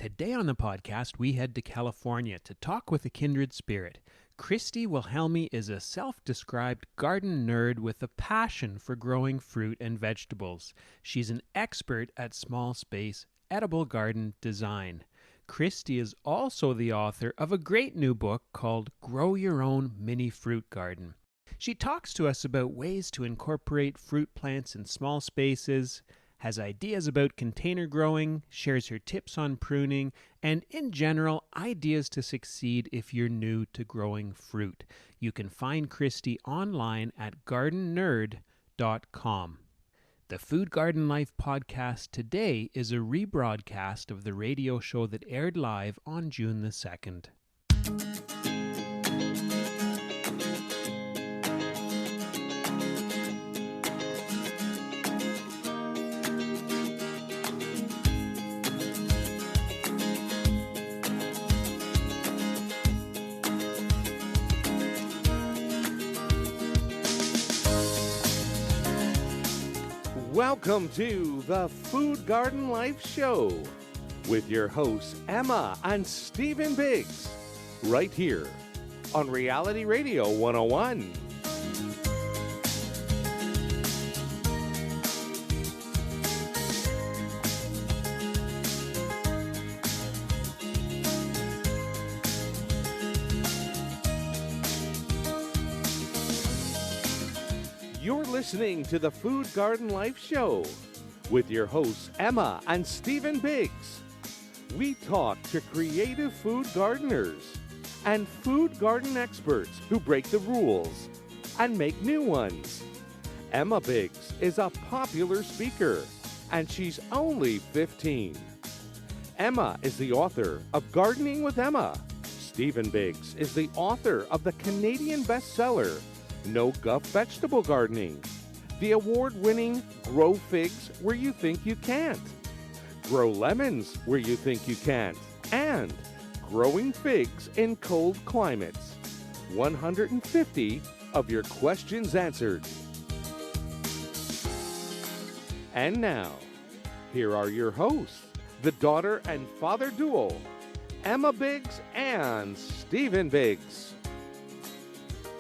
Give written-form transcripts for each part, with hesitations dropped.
Today on the podcast, we head to California to talk with a kindred spirit. Christy Wilhelmi is a self-described garden nerd with a passion for growing fruit and vegetables. She's an expert at small space, edible garden design. Christy is also the author of a great new book called Grow Your Own Mini Fruit Garden. She talks to us about ways to incorporate fruit plants in small spaces, has ideas about container growing, shares her tips on pruning, and in general, ideas to succeed if you're new to growing fruit. You can find Christy online at gardennerd.com. The Food Garden Life podcast today is a rebroadcast of the radio show that aired live on June the 2nd. Welcome to the Food Garden Life Show with your hosts Emma and Stephen Biggs, right here on Reality Radio 101. You're listening to the Food Garden Life Show with your hosts Emma and Stephen Biggs. We talk to creative food gardeners and food garden experts who break the rules and make new ones. Emma Biggs is a popular speaker and she's only 15. Emma is the author of Gardening with Emma. Stephen Biggs is the author of the Canadian bestseller No Guff Vegetable Gardening, the award-winning Grow Figs Where You Think You Can't, Grow Lemons Where You Think You Can't, and Growing Figs in Cold Climates. 150 of your questions answered. And now, here are your hosts, the daughter and father duo, Emma Biggs and Stephen Biggs.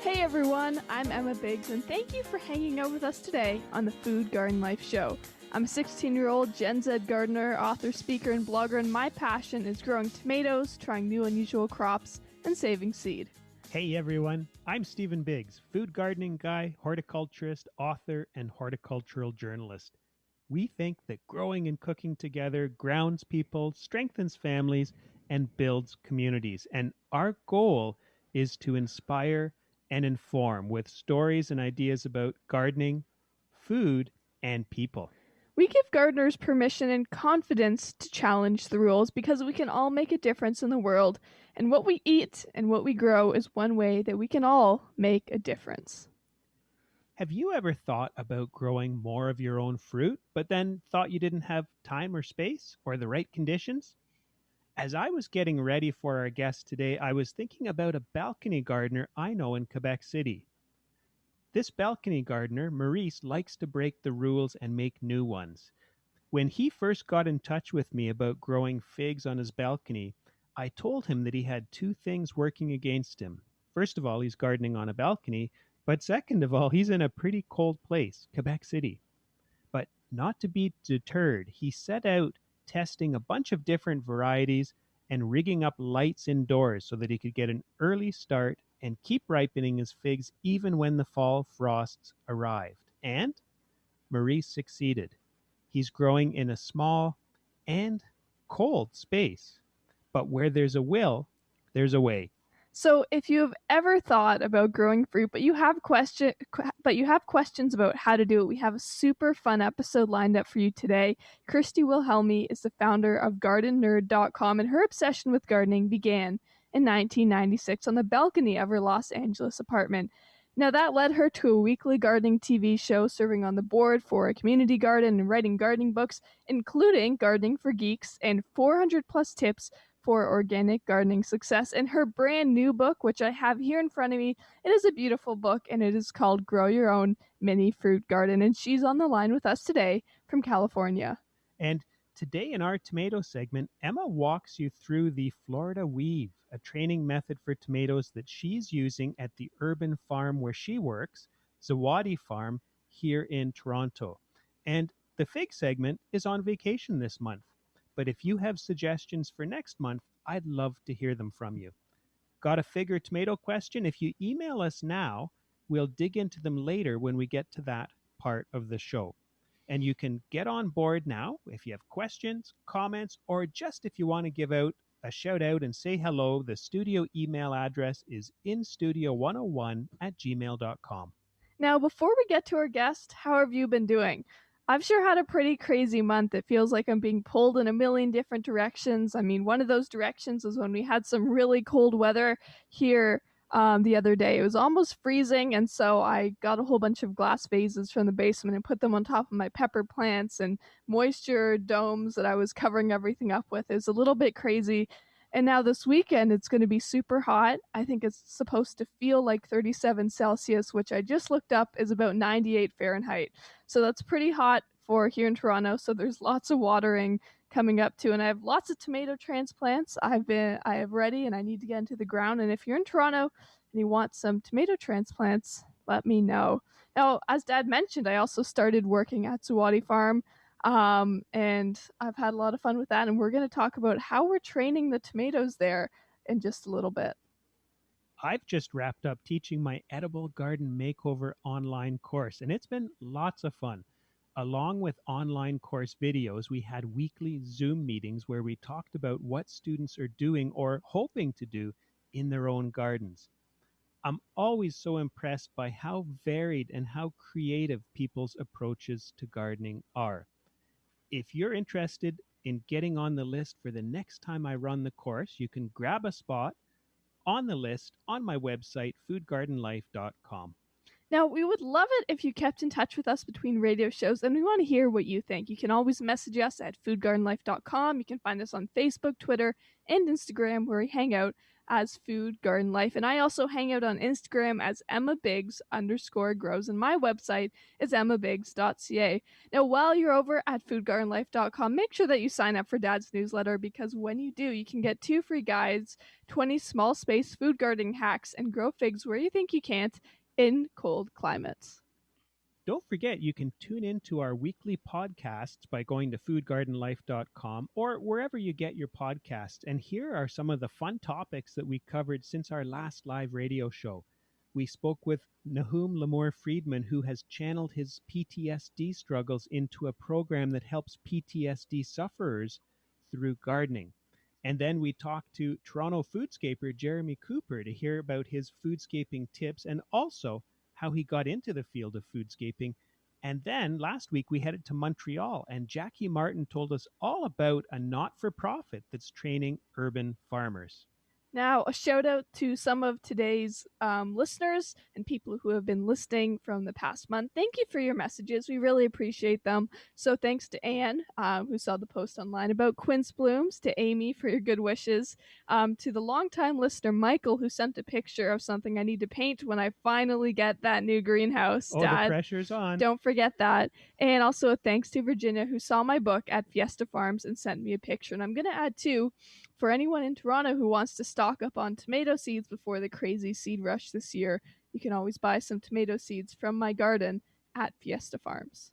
Hey everyone, I'm Emma Biggs, and thank you for hanging out with us today on the Food Garden Life Show. I'm a 16-year-old Gen Z gardener, author, speaker, and blogger, and my passion is growing tomatoes, trying new unusual crops, and saving seed. Hey everyone, I'm Stephen Biggs, food gardening guy, horticulturist, author, and horticultural journalist. We think that growing and cooking together grounds people, strengthens families, and builds communities. And our goal is to inspire and inform with stories and ideas about gardening, food, and people. We give gardeners permission and confidence to challenge the rules because we can all make a difference in the world, and what we eat and what we grow is one way that we can all make a difference. Have you ever thought about growing more of your own fruit, but then thought you didn't have time or space or the right conditions? As I was getting ready for our guest today, I was thinking about a balcony gardener I know in Quebec City. This balcony gardener, Maurice, likes to break the rules and make new ones. When he first got in touch with me about growing figs on his balcony, I told him that he had two things working against him. First of all, he's gardening on a balcony, but second of all, he's in a pretty cold place, Quebec City. But not to be deterred, he set out testing a bunch of different varieties and rigging up lights indoors so that he could get an early start and keep ripening his figs even when the fall frosts arrived. And Maurice succeeded. He's growing in a small and cold space. But where there's a will, there's a way. So if you have ever thought about growing fruit, but you have questions about how to do it, we have a super fun episode lined up for you today. Christy Wilhelmi is the founder of GardenNerd.com, and her obsession with gardening began in 1996 on the balcony of her Los Angeles apartment. Now that led her to a weekly gardening TV show, serving on the board for a community garden and writing gardening books, including Gardening for Geeks and 400 plus tips for organic gardening success. And her brand new book, which I have here in front of me, it is a beautiful book, and it is called Grow Your Own Mini Fruit Garden. And she's on the line with us today from California. And today in our tomato segment, Emma walks you through the Florida Weave, a training method for tomatoes that she's using at the urban farm where she works, Zawadi Farm, here in Toronto. And the fig segment is on vacation this month. But if you have suggestions for next month, I'd love to hear them from you. Got a fig or tomato question? If you email us now, we'll dig into them later when we get to that part of the show. And you can get on board now if you have questions, comments, or just if you want to give out a shout out and say hello. The studio email address is instudio101@gmail.com. Now, before we get to our guest, how have you been doing? I've sure had a pretty crazy month. It feels like I'm being pulled in a million different directions. I mean, one of those directions was when we had some really cold weather here the other day. It was almost freezing, and so I got a whole bunch of glass vases from the basement and put them on top of my pepper plants and moisture domes that I was covering everything up with. It was a little bit crazy. And now this weekend, it's going to be super hot. I think it's supposed to feel like 37 Celsius, which I just looked up is about 98 Fahrenheit. So that's pretty hot for here in Toronto. So there's lots of watering coming up too. And I have lots of tomato transplants I have ready and I need to get into the ground. And if you're in Toronto and you want some tomato transplants, let me know. Now, as Dad mentioned, I also started working at Zawadi Farm. And I've had a lot of fun with that. And we're going to talk about how we're training the tomatoes there in just a little bit. I've just wrapped up teaching my edible garden makeover online course, and it's been lots of fun. Along with online course videos, we had weekly Zoom meetings where we talked about what students are doing or hoping to do in their own gardens. I'm always so impressed by how varied and how creative people's approaches to gardening are. If you're interested in getting on the list for the next time I run the course, you can grab a spot on the list on my website, foodgardenlife.com. Now, we would love it if you kept in touch with us between radio shows, and we want to hear what you think. You can always message us at foodgardenlife.com. You can find us on Facebook, Twitter, and Instagram, where we hang out as Food Garden Life. And I also hang out on Instagram as @EmmaBiggs_grows, and my website is emmabiggs.ca. Now, while you're over at foodgardenlife.com, make sure that you sign up for Dad's newsletter, because when you do, you can get 2 free guides, 20 small space food gardening hacks, and grow figs where you think you can't in cold climates. Don't forget, you can tune in to our weekly podcasts by going to foodgardenlife.com or wherever you get your podcasts. And here are some of the fun topics that we covered since our last live radio show. We spoke with Nahum Lamore Friedman, who has channeled his PTSD struggles into a program that helps PTSD sufferers through gardening. And then we talked to Toronto foodscaper Jeremy Cooper to hear about his foodscaping tips and also how he got into the field of foodscaping. And then last week we headed to Montreal, and Jackie Martin told us all about a not-for-profit that's training urban farmers. Now, a shout out to some of today's listeners and people who have been listening from the past month. Thank you for your messages. We really appreciate them. So thanks to Anne, who saw the post online about quince blooms, to Amy for your good wishes, to the longtime listener, Michael, who sent a picture of something I need to paint when I finally get that new greenhouse. Oh, Dad, the pressure's on. Don't forget that. And also a thanks to Virginia, who saw my book at Fiesta Farms and sent me a picture. And I'm going to add, too, for anyone in Toronto who wants to stock up on tomato seeds before the crazy seed rush this year, you can always buy some tomato seeds from my garden at Fiesta Farms.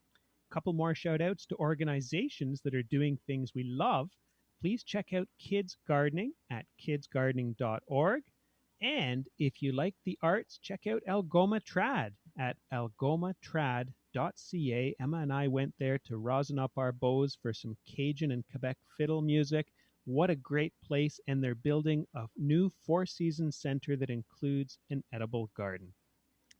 A couple more shout outs to organizations that are doing things we love. Please check out Kids Gardening at kidsgardening.org. And if you like the arts, check out Algoma Trad at algomatrad.ca. Emma and I went there to rosin up our bows for some Cajun and Quebec fiddle music. What a great place, and they're building a new four-season center that includes an edible garden.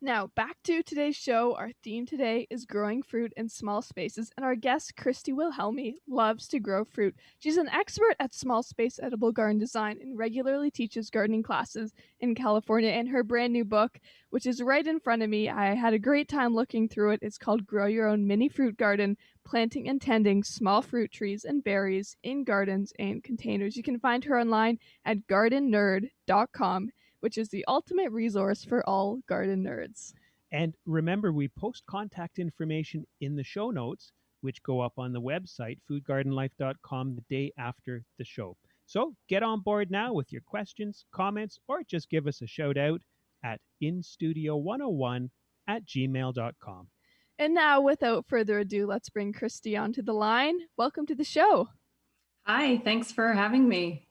Now, back to today's show. Our theme today is growing fruit in small spaces, and our guest, Christy Wilhelmi, loves to grow fruit. She's an expert at small space edible garden design and regularly teaches gardening classes in California. And her brand new book, which is right in front of me, I had a great time looking through it. It's called Grow Your Own Mini Fruit Garden, Planting and Tending Small Fruit Trees and Berries in Gardens and Containers. You can find her online at gardennerd.com, which is the ultimate resource for all garden nerds. And remember, we post contact information in the show notes. which go up on the website, foodgardenlife.com, the day after the show. So get on board now with your questions, comments, or just give us a shout out at instudio101@gmail.com. And now, without further ado, let's bring Christy onto the line. Welcome to the show. Hi, thanks for having me.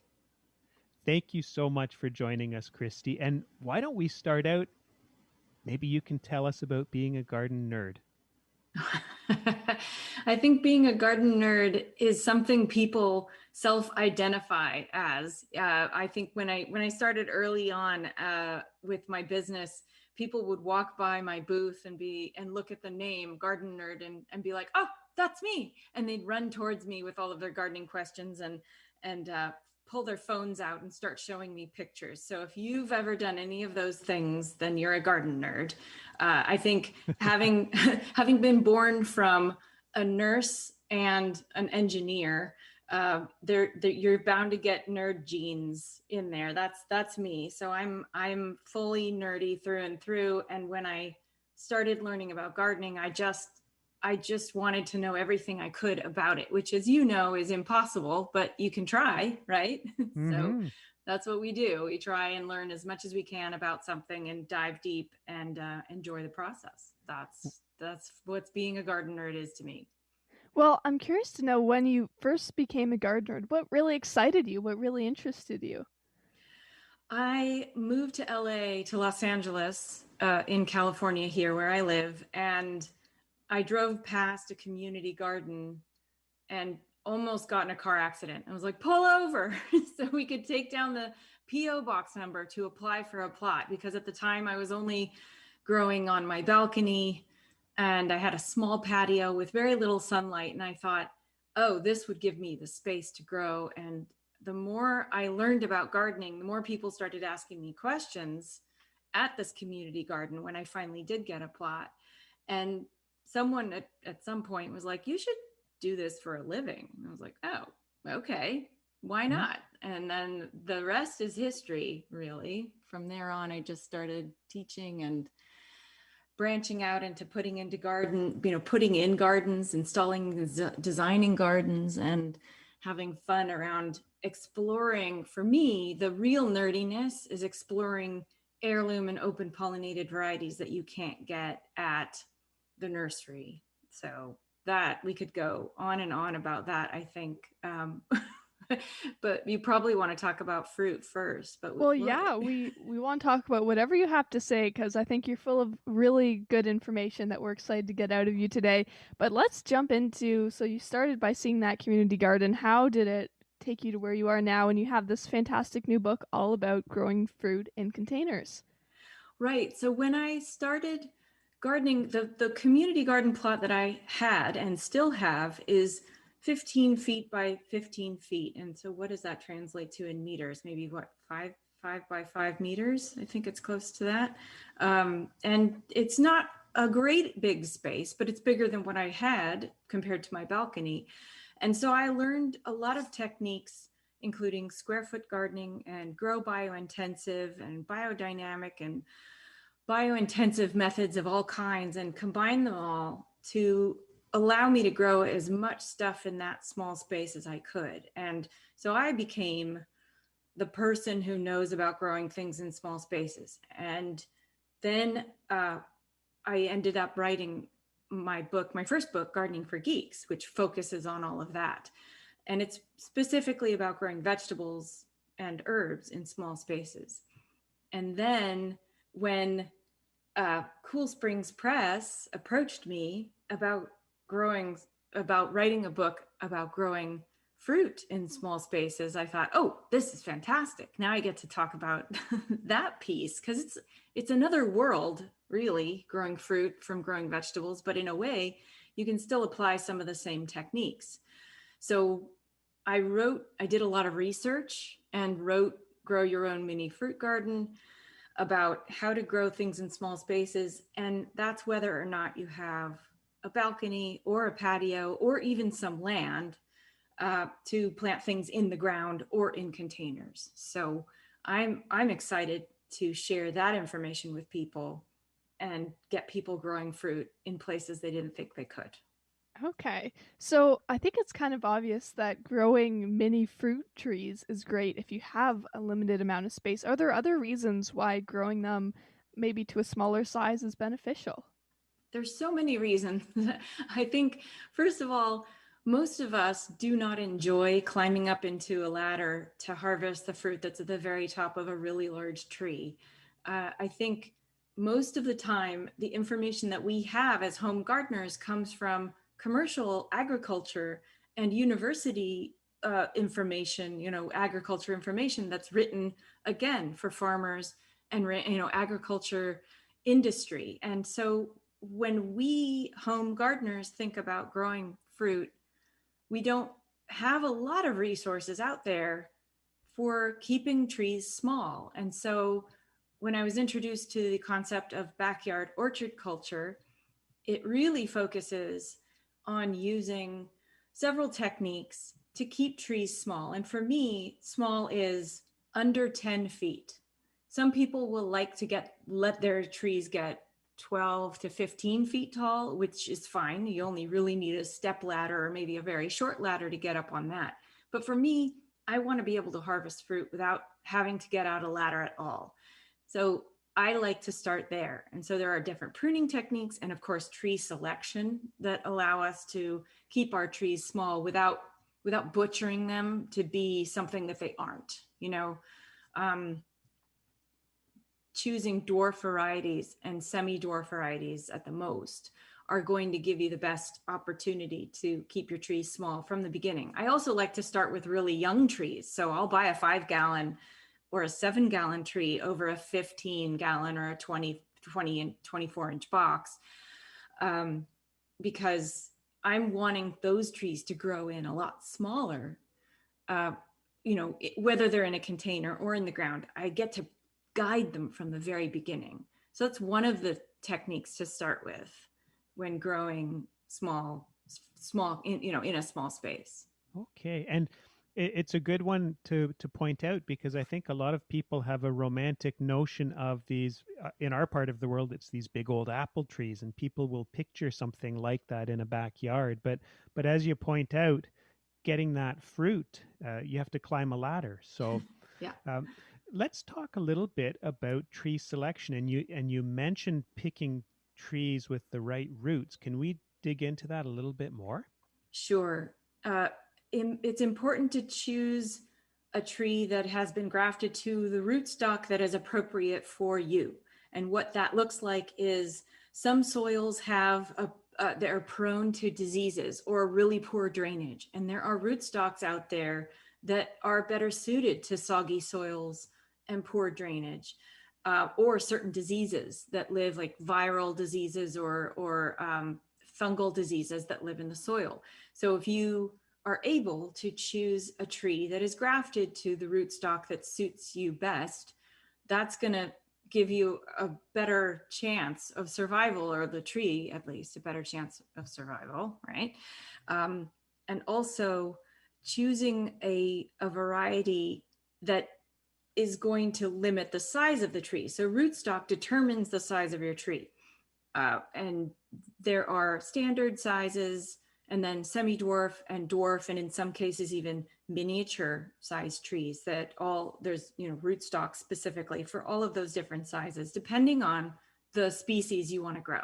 Thank you so much for joining us, Christy. And why don't we start out? Maybe you can tell us about being a garden nerd. I think being a garden nerd is something people self-identify as. I think when I started early on with my business, people would walk by my booth and look at the name Garden Nerd and be like, "Oh, that's me!" And they'd run towards me with all of their gardening questions and pull their phones out and start showing me pictures. So if you've ever done any of those things, then you're a garden nerd. I think having been born from a nurse and an engineer, you're bound to get nerd genes in there. That's me. So I'm fully nerdy through and through. And when I started learning about gardening, I just wanted to know everything I could about it, which, as you know, is impossible, but you can try, right? Mm-hmm. So that's what we do. We try and learn as much as we can about something and dive deep and enjoy the process. That's what being a garden nerd is to me. Well, I'm curious to know, when you first became a gardener, what really excited you? What really interested you? I moved to LA, to Los Angeles, in California here where I live, and I drove past a community garden and almost got in a car accident. I was like, pull over so we could take down the PO box number to apply for a plot, because at the time I was only growing on my balcony and I had a small patio with very little sunlight. And I thought, oh, this would give me the space to grow. And the more I learned about gardening, the more people started asking me questions at this community garden when I finally did get a plot. And someone at some point was like, you should do this for a living. And I was like, oh, okay, why not? And then the rest is history, really. From there on, I just started teaching and branching out into putting in gardens, installing, designing gardens, and having fun around exploring. For me, the real nerdiness is exploring heirloom and open pollinated varieties that you can't get at the nursery. So that we could go on and on about that, I think. But you probably want to talk about fruit first. But Well, yeah, we want to talk about whatever you have to say, because I think you're full of really good information that we're excited to get out of you today. But let's jump into, so you started by seeing that community garden. How did it take you to where you are now? And you have this fantastic new book all about growing fruit in containers. Right. So when I started gardening, the community garden plot that I had and still have is 15 feet by 15 feet. And so what does that translate to in meters? Maybe what, five by 5 meters? I think it's close to that. And it's not a great big space, but it's bigger than what I had compared to my balcony. And so I learned a lot of techniques, including square foot gardening and grow biointensive and biodynamic and biointensive methods of all kinds, and combine them all to allow me to grow as much stuff in that small space as I could. And so I became the person who knows about growing things in small spaces. And then I ended up writing my first book, Gardening for Geeks, which focuses on all of that. And it's specifically about growing vegetables and herbs in small spaces. And then when Cool Springs Press approached me about writing a book about growing fruit in small spaces, I thought, oh, this is fantastic. Now I get to talk about that piece, because it's another world, really, growing fruit from growing vegetables, but in a way, you can still apply some of the same techniques. So I did a lot of research and wrote Grow Your Own Mini Fruit Garden, about how to grow things in small spaces. And that's whether or not you have a balcony or a patio or even some land to plant things in the ground or in containers. So I'm excited to share that information with people and get people growing fruit in places they didn't think they could. Okay. So I think it's kind of obvious that growing mini fruit trees is great if you have a limited amount of space. Are there other reasons why growing them maybe to a smaller size is beneficial? There's so many reasons. I think, first of all, most of us do not enjoy climbing up into a ladder to harvest the fruit that's at the very top of a really large tree. I think most of the time, the information that we have as home gardeners comes from commercial agriculture and university information, agriculture information that's written again for farmers and, agriculture industry. And so when we home gardeners think about growing fruit, we don't have a lot of resources out there for keeping trees small. And so when I was introduced to the concept of backyard orchard culture, it really focuses on using several techniques to keep trees small. And for me, small is under 10 feet. Some people will like to let their trees get 12 to 15 feet tall, which is fine. You only really need a step ladder or maybe a very short ladder to get up on that. But for me, I want to be able to harvest fruit without having to get out a ladder at all. So I like to start there. And so there are different pruning techniques and of course tree selection that allow us to keep our trees small without butchering them to be something that they aren't, choosing dwarf varieties and semi-dwarf varieties at the most are going to give you the best opportunity to keep your trees small from the beginning. I also like to start with really young trees. So I'll buy a 5-gallon or a 7-gallon tree over a 15-gallon or a 20 and 24-inch box because I'm wanting those trees to grow in a lot smaller. Whether they're in a container or in the ground, I get to guide them from the very beginning. So that's one of the techniques to start with when growing small in a small space. Okay. And it's a good one to point out because I think a lot of people have a romantic notion of these in our part of the world. It's these big old apple trees, and people will picture something like that in a backyard. But as you point out, getting that fruit, you have to climb a ladder. So Yeah. Let's talk a little bit about tree selection. And you mentioned picking trees with the right roots. Can we dig into that a little bit more? Sure. It's important to choose a tree that has been grafted to the rootstock that is appropriate for you. And what that looks like is some soils they're prone to diseases or really poor drainage. And there are rootstocks out there that are better suited to soggy soils and poor drainage, or certain diseases that live, like viral diseases or fungal diseases that live in the soil. So if you are able to choose a tree that is grafted to the rootstock that suits you best, that's going to give you a better chance of survival, or the tree at least a better chance of survival, right? And also choosing a variety that is going to limit the size of the tree. So rootstock determines the size of your tree. And there are standard sizes, and then semi-dwarf and dwarf, and in some cases even miniature sized trees that there's rootstock specifically for all of those different sizes, depending on the species you want to grow.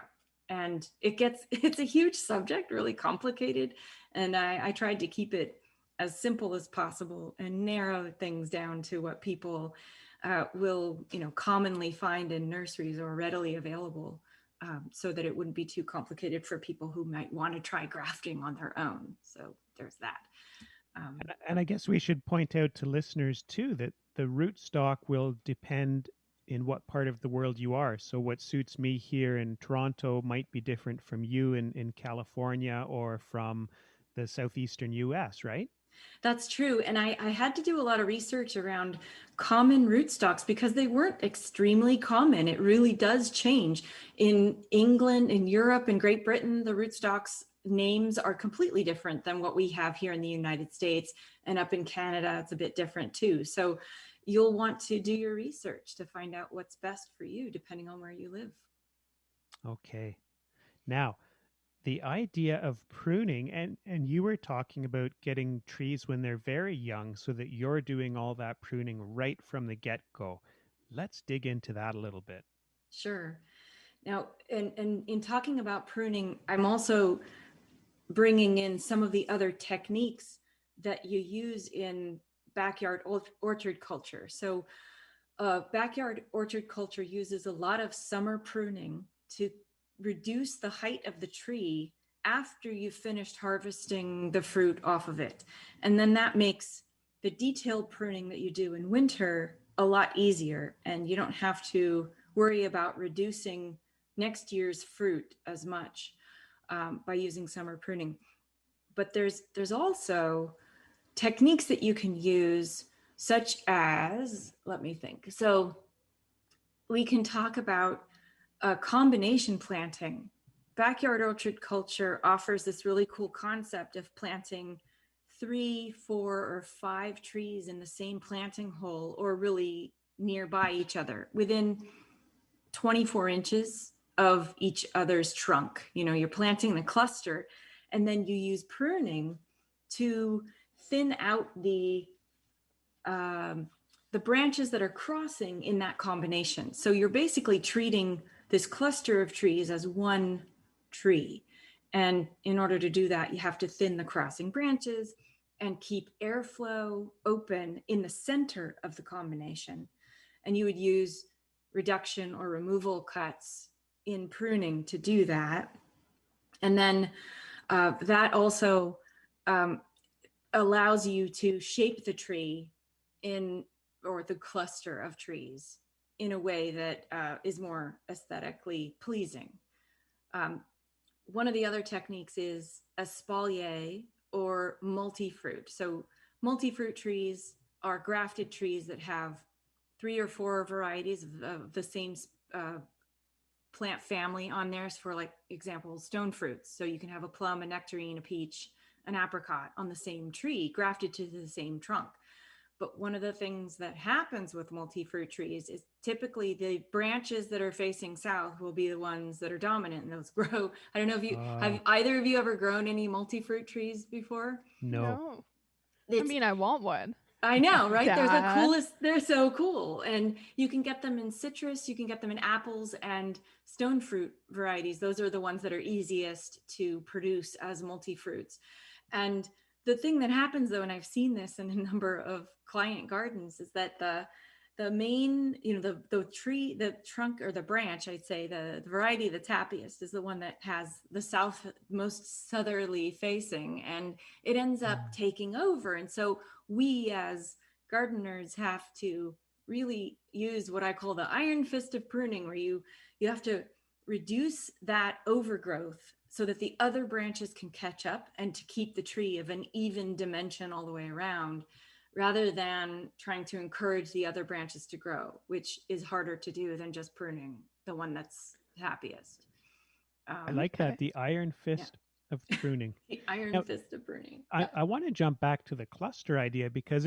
And it's a huge subject, really complicated. And I tried to keep it as simple as possible and narrow things down to what people will commonly find in nurseries or readily available, so that it wouldn't be too complicated for people who might want to try grafting on their own. So there's that. And I guess we should point out to listeners too that the rootstock will depend in what part of the world you are. So what suits me here in Toronto might be different from you in California or from the southeastern US, right? That's true. And I had to do a lot of research around common rootstocks because they weren't extremely common. It really does change. In England, in Europe, in Great Britain, the rootstocks names are completely different than what we have here in the United States. And up in Canada, it's a bit different too. So you'll want to do your research to find out what's best for you, depending on where you live. Okay. Now, The idea of pruning, and you were talking about getting trees when they're very young so that you're doing all that pruning right from the get-go. Let's dig into that a little bit. Sure. Now, and in talking about pruning, I'm also bringing in some of the other techniques that you use in backyard orchard culture. So backyard orchard culture uses a lot of summer pruning to reduce the height of the tree after you've finished harvesting the fruit off of it. And then that makes the detailed pruning that you do in winter a lot easier, and you don't have to worry about reducing next year's fruit as much by using summer pruning. But there's also techniques that you can use, such as, let me think. So we can talk about combination planting. Backyard orchard culture offers this really cool concept of planting 3, 4, or 5 trees in the same planting hole, or really nearby each other within 24 inches of each other's trunk. You know, you're planting the cluster, and then you use pruning to thin out the branches that are crossing in that combination. So you're basically treating this cluster of trees as one tree. And in order to do that, you have to thin the crossing branches and keep airflow open in the center of the combination. And you would use reduction or removal cuts in pruning to do that. And then that also allows you to shape the tree or the cluster of trees in a way that is more aesthetically pleasing. One of the other techniques is espalier or multi-fruit. So multi-fruit trees are grafted trees that have 3 or 4 varieties of the same plant family on there. So for, like, example, stone fruits. So you can have a plum, a nectarine, a peach, an apricot on the same tree, grafted to the same trunk. But one of the things that happens with multi-fruit trees is typically the branches that are facing south will be the ones that are dominant, and those grow. I don't know if you have either of you ever grown any multi-fruit trees before? No. I mean, I want one. I know, right? Dad. They're the coolest. They're so cool. And you can get them in citrus, you can get them in apples and stone fruit varieties. Those are the ones that are easiest to produce as multi-fruits. And the thing that happens, though, and I've seen this in a number of client gardens, is that the main, the tree, the trunk, or the branch, I'd say, the variety that's happiest is the one that has the most southerly facing, and it ends up taking over. And so we as gardeners have to really use what I call the iron fist of pruning, where you have to reduce that overgrowth so that the other branches can catch up, and to keep the tree of an even dimension all the way around, rather than trying to encourage the other branches to grow, which is harder to do than just pruning the one that's happiest. I like that, the iron fist of pruning. The iron fist of pruning. I want to jump back to the cluster idea, because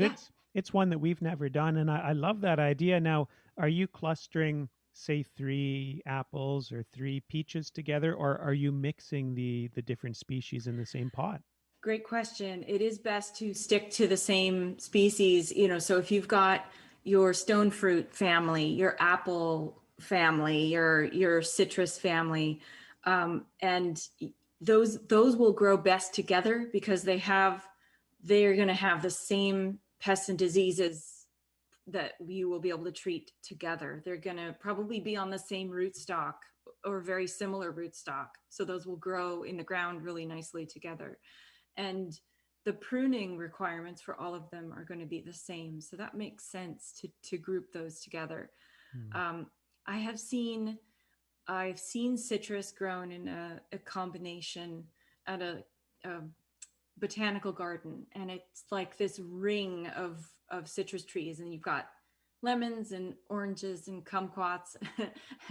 it's one that we've never done, and I love that idea. Now, are you clustering, say, 3 apples or 3 peaches together, or are you mixing the different species in the same pot? Great question. It is best to stick to the same species. So if you've got your stone fruit family, your apple family, your citrus family, and those will grow best together, because they're going to have the same pests and diseases that you will be able to treat together. They're going to probably be on the same rootstock or very similar rootstock. So those will grow in the ground really nicely together. And the pruning requirements for all of them are going to be the same. So that makes sense to group those together. I've seen citrus grown in a combination at a botanical garden, and it's like this ring of citrus trees, and you've got lemons and oranges and kumquats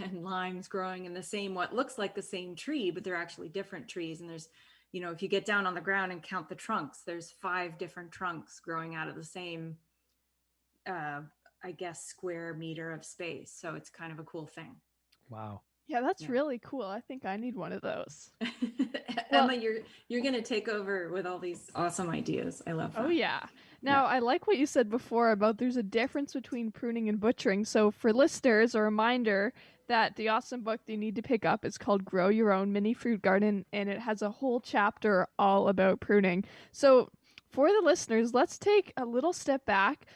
and limes growing in what looks like the same tree, but they're actually different trees. And there's, if you get down on the ground and count the trunks, there's 5 different trunks growing out of the same square meter of space. So it's kind of a cool thing. Wow. Yeah, that's Yeah. really cool. I think I need one of those. Emma, you're going to take over with all these awesome ideas. I love that. Oh, yeah. Yeah. Now, I like what you said before about there's a difference between pruning and butchering. So, for listeners, a reminder that the awesome book that you need to pick up is called Grow Your Own Mini Fruit Garden, and it has a whole chapter all about pruning. So, for the listeners, let's take a little step back.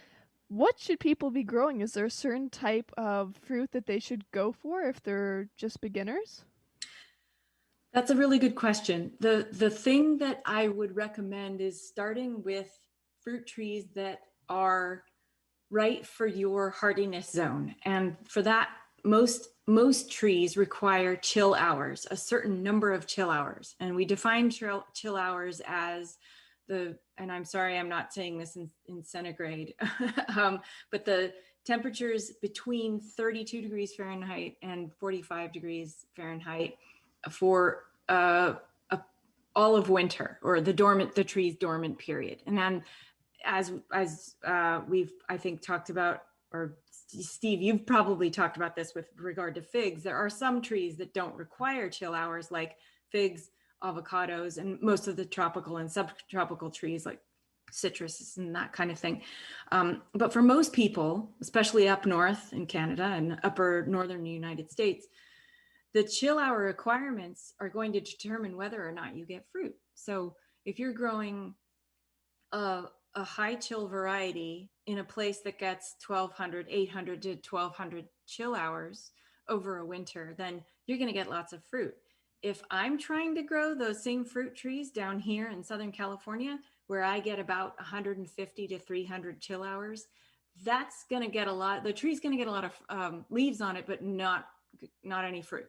What should people be growing? Is there a certain type of fruit that they should go for if they're just beginners? That's a really good question. The thing that I would recommend is starting with fruit trees that are right for your hardiness zone. And for that, most trees require chill hours, a certain number of chill hours. And we define chill hours as and I'm sorry, I'm not saying this in centigrade, but the temperatures between 32 degrees Fahrenheit and 45 degrees Fahrenheit for all of winter, or the tree's dormant period. And then as we've, I think, talked about, or Steve, you've probably talked about this with regard to figs, there are some trees that don't require chill hours, like figs, avocados, and most of the tropical and subtropical trees like citrus and that kind of thing. But for most people, especially up north in Canada and upper northern United States, the chill hour requirements are going to determine whether or not you get fruit. So if you're growing a high chill variety in a place that gets 800 to 1200 chill hours over a winter, then you're going to get lots of fruit. If I'm trying to grow those same fruit trees down here in Southern California, where I get about 150 to 300 chill hours, that's going to get the tree's going to get a lot of leaves on it, but not any fruit,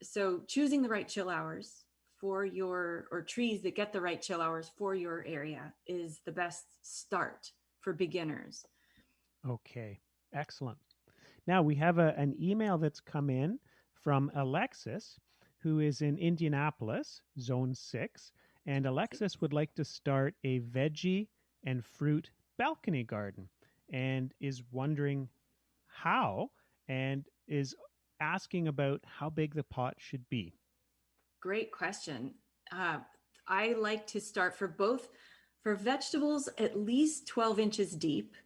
so choosing the right chill hours or trees that get the right chill hours for your area is the best start for beginners. Okay, excellent. Now we have an email that's come in from Alexis, who is in Indianapolis, Zone 6. And Alexis would like to start a veggie and fruit balcony garden and is wondering how, and is asking about how big the pot should be. Great question. I like to start for vegetables, at least 12 inches deep.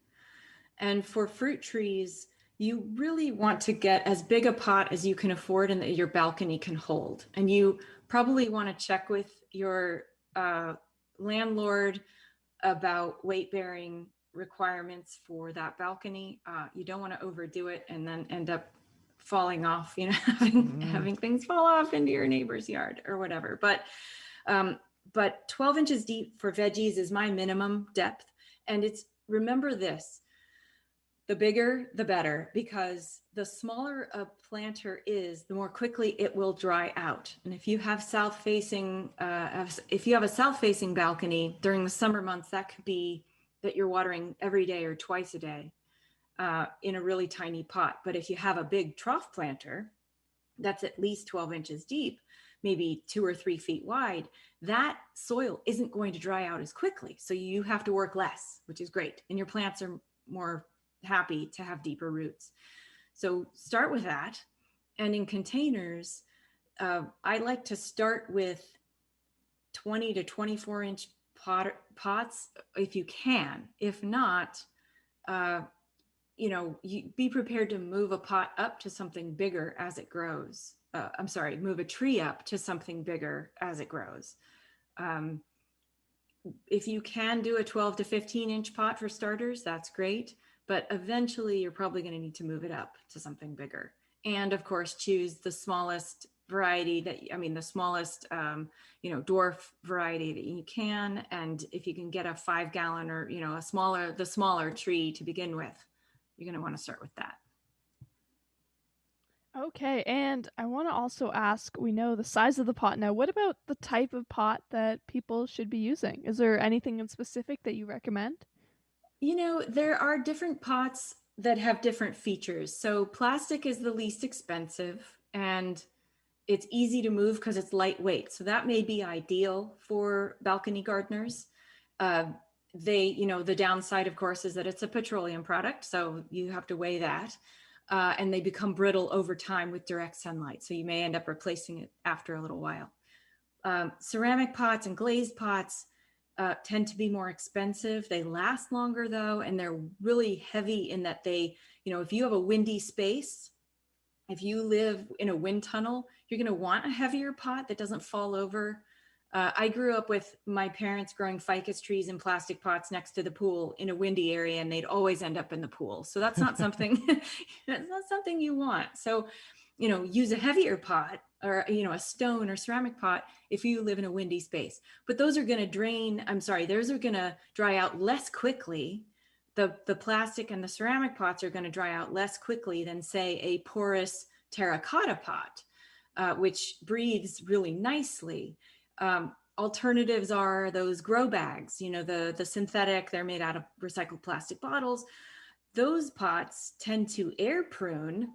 And for fruit trees, you really want to get as big a pot as you can afford and that your balcony can hold. And you probably want to check with your landlord about weight bearing requirements for that balcony. You don't want to overdo it and then end up falling off, having things fall off into your neighbor's yard or whatever. But 12 inches deep for veggies is my minimum depth. And remember this, the bigger, the better, because the smaller a planter is, the more quickly it will dry out. And if you have a south-facing balcony during the summer months, that could be that you're watering every day or twice a day in a really tiny pot. But if you have a big trough planter that's at least 12 inches deep, maybe 2 or 3 feet wide, that soil isn't going to dry out as quickly. So you have to work less, which is great. And your plants are more happy to have deeper roots. So start with that. And in containers, I like to start with 20 to 24 inch pots if you can. If not, you be prepared to move a pot up to something bigger as it grows. Move a tree up to something bigger as it grows. If you can do a 12 to 15 inch pot for starters, that's great. But eventually you're probably going to need to move it up to something bigger. And of course, choose the smallest variety the smallest, dwarf variety that you can. And if you can get a 5 gallon or, the smaller tree to begin with, you're going to want to start with that. Okay, and I want to also ask, we know the size of the pot now. What about the type of pot that people should be using? Is there anything in specific that you recommend? There are different pots that have different features. So plastic is the least expensive and it's easy to move because it's lightweight. So that may be ideal for balcony gardeners. The downside, of course, is that it's a petroleum product. So you have to weigh that. and they become brittle over time with direct sunlight. So you may end up replacing it after a little while. Ceramic pots and glazed pots tend to be more expensive. They last longer though, and they're really heavy in that they, if you have a windy space, if you live in a wind tunnel, you're going to want a heavier pot that doesn't fall over. I grew up with my parents growing ficus trees in plastic pots next to the pool in a windy area, and they'd always end up in the pool. So that's not something that's not something you want. So, use a heavier pot or a stone or ceramic pot if you live in a windy space. But those are going to those are going to dry out less quickly. The plastic and the ceramic pots are going to dry out less quickly than, say, a porous terracotta pot, which breathes really nicely. Alternatives are those grow bags, the synthetic, they're made out of recycled plastic bottles. Those pots tend to air prune,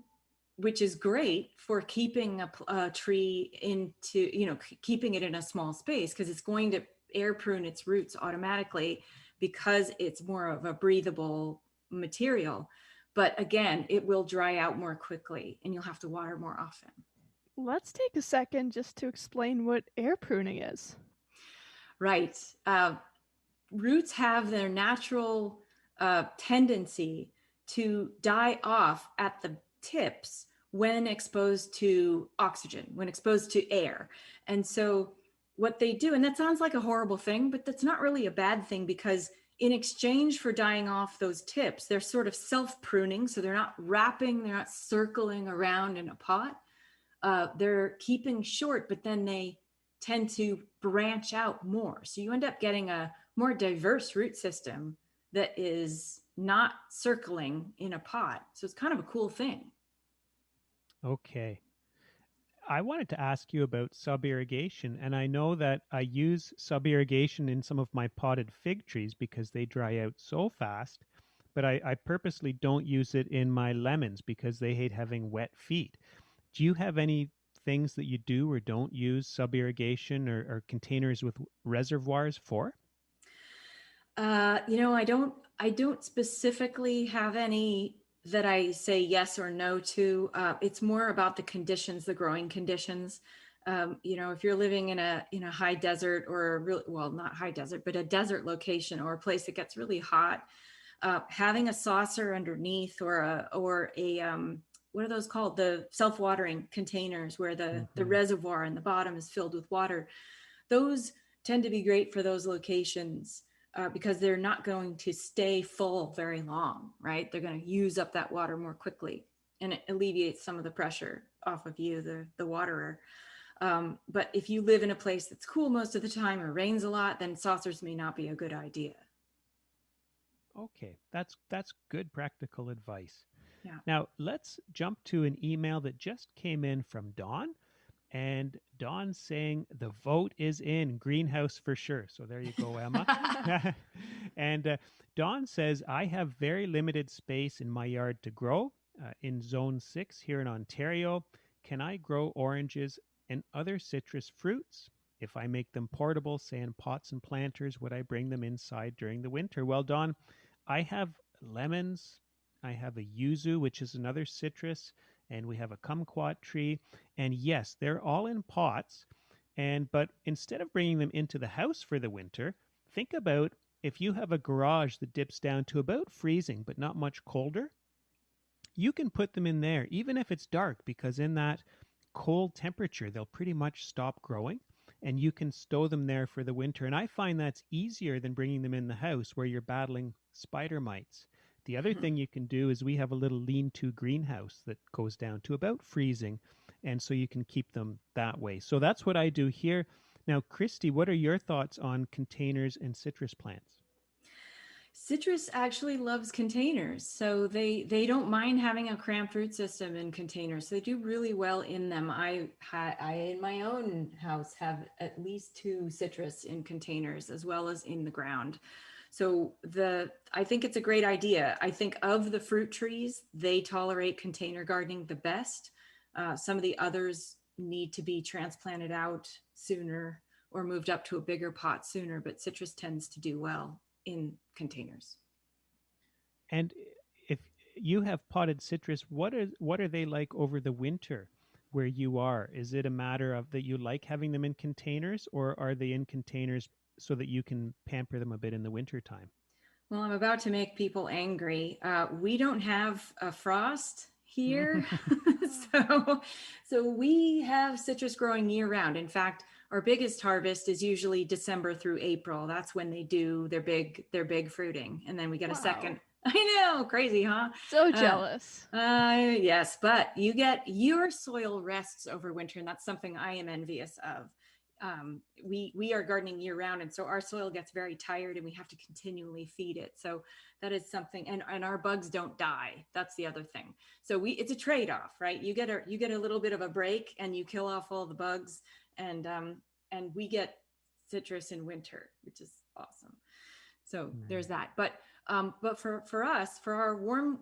which is great for keeping a tree into, keeping it in a small space, because it's going to air prune its roots automatically because it's more of a breathable material. But again, it will dry out more quickly and you'll have to water more often. Let's take a second just to explain what air pruning is. Right. Roots have their natural tendency to die off at the tips when exposed to oxygen, when exposed to air. And so what they do, and that sounds like a horrible thing, but that's not really a bad thing, because in exchange for dying off those tips, they're sort of self-pruning. So they're not wrapping, they're not circling around in a pot. They're keeping short, but then they tend to branch out more. So you end up getting a more diverse root system that is not circling in a pot. So it's kind of a cool thing. Okay. I wanted to ask you about sub-irrigation, and I know that I use sub-irrigation in some of my potted fig trees because they dry out so fast, but I purposely don't use it in my lemons because they hate having wet feet. Do you have any things that you do or don't use sub-irrigation or containers with reservoirs for? I don't specifically have any that I say yes or no to. It's more about the conditions, the growing conditions. If you're living in a high desert, or a real, well, not high desert, but a desert location or a place that gets really hot, having a saucer underneath or a what are those called? The self-watering containers where the reservoir in the bottom is filled with water. Those tend to be great for those locations. Because they're not going to stay full very long, right? They're going to use up that water more quickly, and it alleviates some of the pressure off of you, the waterer. But if you live in a place that's cool most of the time or rains a lot, then saucers may not be a good idea. Okay, that's good practical advice. Yeah. Now, let's jump to an email that just came in from Dawn. And Dawn's saying the vote is in, greenhouse for sure. So there you go, Emma. And Dawn says, I have very limited space in my yard to grow. In Zone 6 here in Ontario, can I grow oranges and other citrus fruits? If I make them portable, say in pots and planters, would I bring them inside during the winter? Well, Dawn, I have lemons. I have a yuzu, which is another citrus, and we have a kumquat tree. And yes, they're all in pots. But instead of bringing them into the house for the winter, think about if you have a garage that dips down to about freezing, but not much colder, you can put them in there, even if it's dark, because in that cold temperature, they'll pretty much stop growing, and you can stow them there for the winter. And I find that's easier than bringing them in the house where you're battling spider mites. The other thing you can do is we have a little lean-to greenhouse that goes down to about freezing, and so you can keep them that way. So that's what I do here. Now, Christy, what are your thoughts on containers and citrus plants? Citrus actually loves containers, so they don't mind having a cramped root system in containers. They do really well in them. I in my own house have at least 2 citrus in containers as well as in the ground. So I think it's a great idea. I think of the fruit trees, they tolerate container gardening the best. Some of the others need to be transplanted out sooner or moved up to a bigger pot sooner, but citrus tends to do well in containers. And you have potted citrus. What are they like over the winter where you are? Is it a matter of that you like having them in containers, or are they in containers so that you can pamper them a bit in the wintertime? Well, I'm about to make people angry. We don't have a frost here. so we have citrus growing year round. In fact, our biggest harvest is usually December through April. That's when they do their big fruiting. And then we get a second. Wow. I know, crazy, huh? So jealous. Yes, but your soil rests over winter, and that's something I am envious of. We are gardening year round, and so our soil gets very tired, and we have to continually feed it. So that is something, and our bugs don't die. That's the other thing. So it's a trade-off, right? You get a little bit of a break, and you kill off all the bugs, and we get citrus in winter, which is awesome. So there's that. But for us, for our warm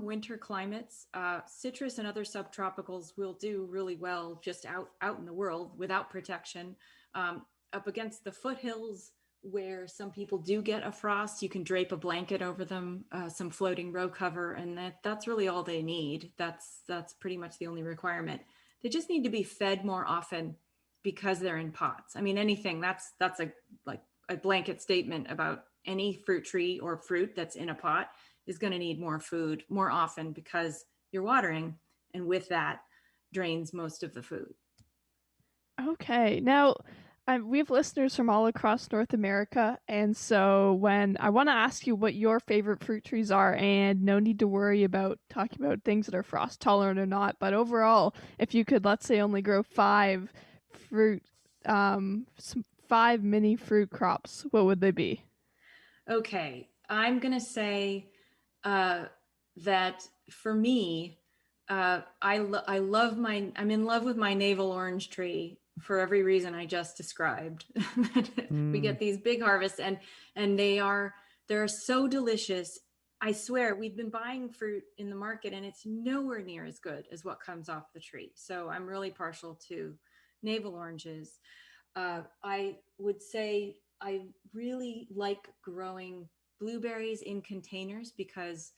winter climates, citrus and other subtropicals will do really well just out in the world without protection. Up against the foothills where some people do get a frost, you can drape a blanket over them, some floating row cover, and that's really all they need. That's pretty much the only requirement. They just need to be fed more often because they're in pots. I mean, anything that's a blanket statement about any fruit tree or fruit that's in a pot is going to need more food more often because you're watering, and with that drains most of the food. Okay. Now, we have listeners from all across North America, and so when I want to ask you what your favorite fruit trees are, and no need to worry about talking about things that are frost tolerant or not, but overall, if you could, let's say, only grow 5 fruit, 5 mini fruit crops, what would they be? Okay, I'm going to say that for me, I'm in love with my navel orange tree for every reason I just described. We get these big harvests, and they're so delicious. I swear, we've been buying fruit in the market, and it's nowhere near as good as what comes off the tree. So I'm really partial to navel oranges. I would say I really like growing blueberries in containers because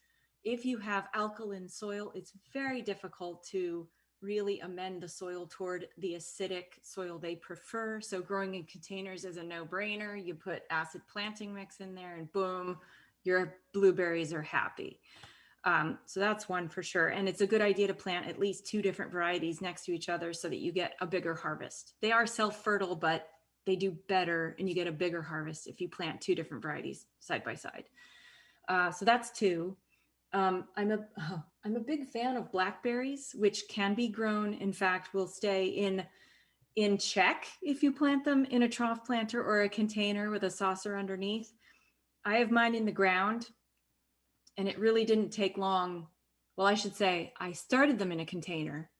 if you have alkaline soil, it's very difficult to really amend the soil toward the acidic soil they prefer. So growing in containers is a no-brainer. You put acid planting mix in there and boom, your blueberries are happy. So that's one for sure. And it's a good idea to plant at least 2 different varieties next to each other so that you get a bigger harvest. They are self-fertile, but they do better and you get a bigger harvest if you plant 2 different varieties side by side. So that's 2. I'm a big fan of blackberries, which can be grown. In fact, will stay in check if you plant them in a trough planter or a container with a saucer underneath. I have mine in the ground, and it really didn't take long. Well, I should say I started them in a container.